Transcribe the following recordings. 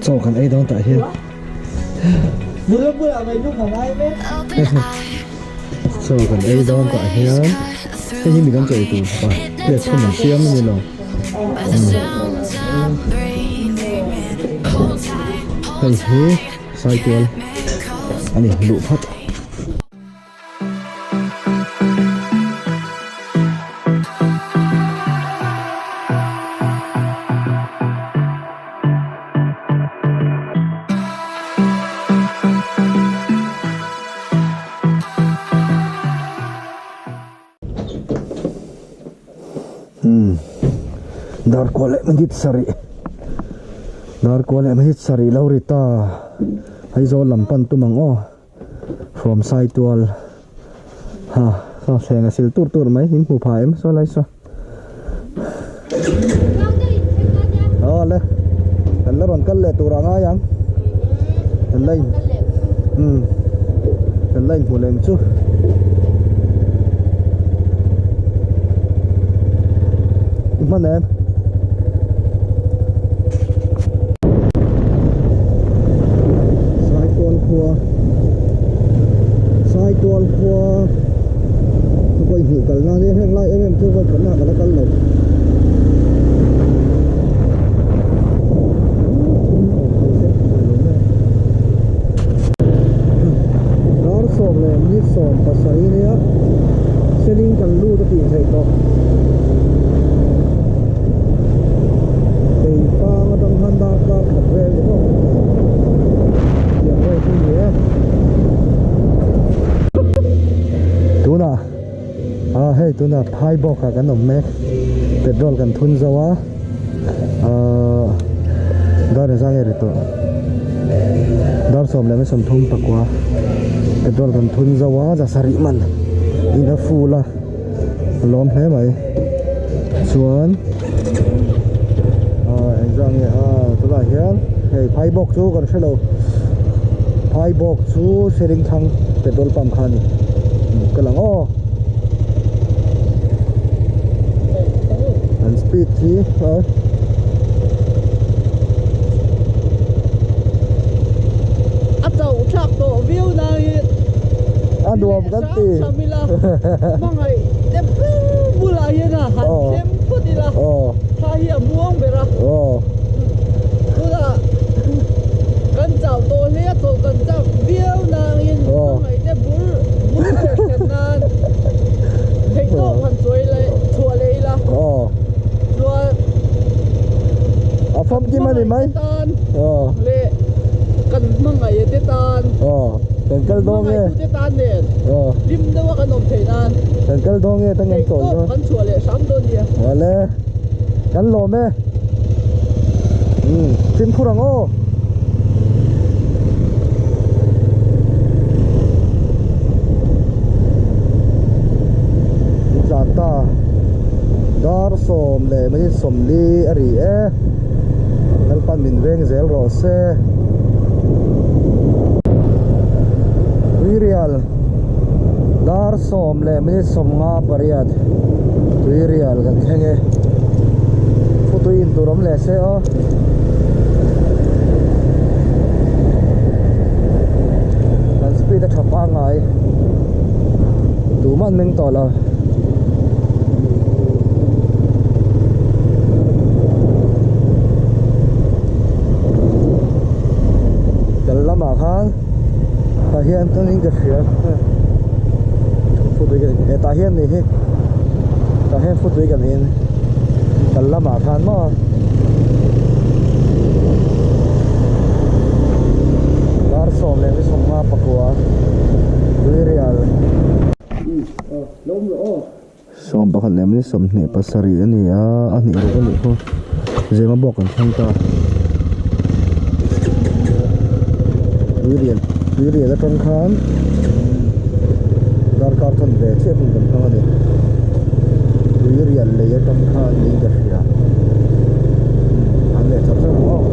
Cho khăn ấy đó tại hiện Bữa mày lúc khăn ai biết cho khăn ấy đó tại hiện cái gì mình đang chạy tụ phải để không mình xiêm như nào cái gì Saitual anh ấy lụ phát dar kuala mahit sari laurita Aizawl lampan tumang o from Saitual ha so senga sil tur mai hin pu pha em so lai so le kan la ron kal le turanga yang kan lain kan lain pu leng chu man em Saitual khua tôi quay hỉ cả na đi hang lại em chưa quay cẩn cả nó cẩn lộc đó sòm này như sòm pasai này á selling cần lu cho tiền thầy to tiền pha mà trong han đa ca một về đúng không tiền về thì nhé tuna hey tuna phai bok ka kan om me petrol kan thun zawa dar sang eri to dar som le me som thum pakwa petrol kan thun zawa za sari man ina fula lom he mai chuan exam ye tula hian hey phai bok chu kan shelo phai bok chu sering thang petrol pump khani cái lăng ô and speed thì Aizawl chắc tổ view này đùa một cái gì mang này đẹp bù lại vậy nè hạt xem phút đi là thay hiện muông về ra cứ là cần chào tổ hết tổ cần chào view này mang này đẹp bù thấy có phần chuối lại chua lấy là chua phong kim anh mấy lệ cần mang ngày tết tan cần cân đo nghe tết tan nè lim đâu có nồng thể nan cần cân đo nghe tăng nhanh tổ cần chua lệ sắm đôi đi lệ cân lò mê xin phu rằng ô ta dar som le mai som li ari e alpan min veng zel ro se Tuirial dar som le mai som nga pariat Tuirial kan thenge photo in turam le se o kan speed a thapa ngai tu man meng to la lama khan ta hian tan in ka khia photo cái ta hian ni hi ta hian photo cái hin kan lama khan ma dar som le som ma pakwa Tuirial lom ro som ba khan le mi som ne pasari ani ani ro ko ni ko zema bok kan thang ta Tuirial là trong khán dar car thân về chiếc mình cầm thang này Tuirial là trong khán đi được ya anh để chọn ra không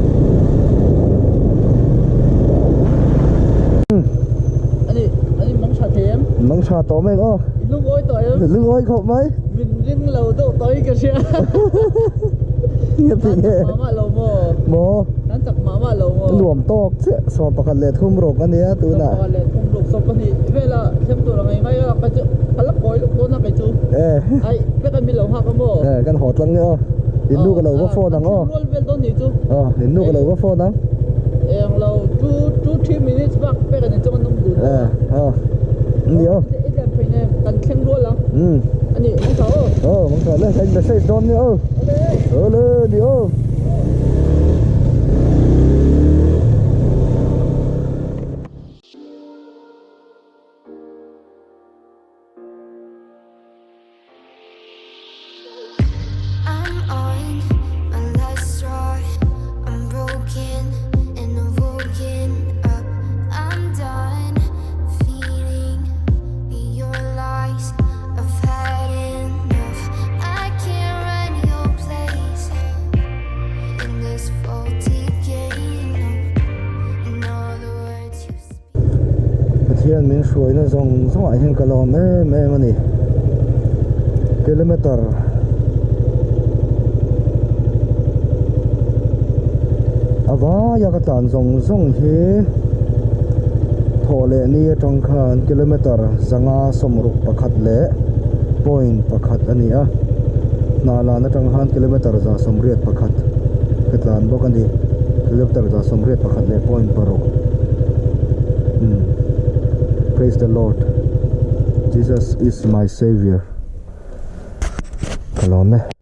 anh mong xả tổ mấy có lúc ôi tuổi lưng ôi không mấy mình lưng lầu tổ tối kìa เงียบจริง มาม่าโลโม โม นั่นจากมาม่าโลโม รวมโต๊ะเสียสอบประกันเลยทุ่มโรกอันเนี้ยตัวน่ะ ก่อนเลยผมลูกศพกันนี่เวลาเข้มตัวอะไรไงก็ไปจูพันละปอยลูกตัวน่ะไปจูไอ้เวลามีเหล่าหักกันบ่กันหอดลังเนาะเห็นลูกกันเลยว่าโฟนังอ๋อ รวมเวลต้นนี่จู เห็นลูกกันเลยว่าโฟนัง เองเรา2 3 minutes back ไปกันจะมันต้องดูเดี๋ยว ไอ้เด็กไปเนี่ยกันเข้มรวมแล้วอันนี้มึงเขามึงเถอะเลยใช้โดนเนี่ยเลยเดี๋ยว thiên mình suối nó dòng ngoại hình cả lò mê mà nè km ya cái tàn dòng he thổ lệ ni trong khan km zanga somruk pakhat le point pakhat ania nala na trong han km za somriat pakhat ketlan bokani km za somriat pakhat le point parok Praise the Lord. Jesus is my Savior. Kalome.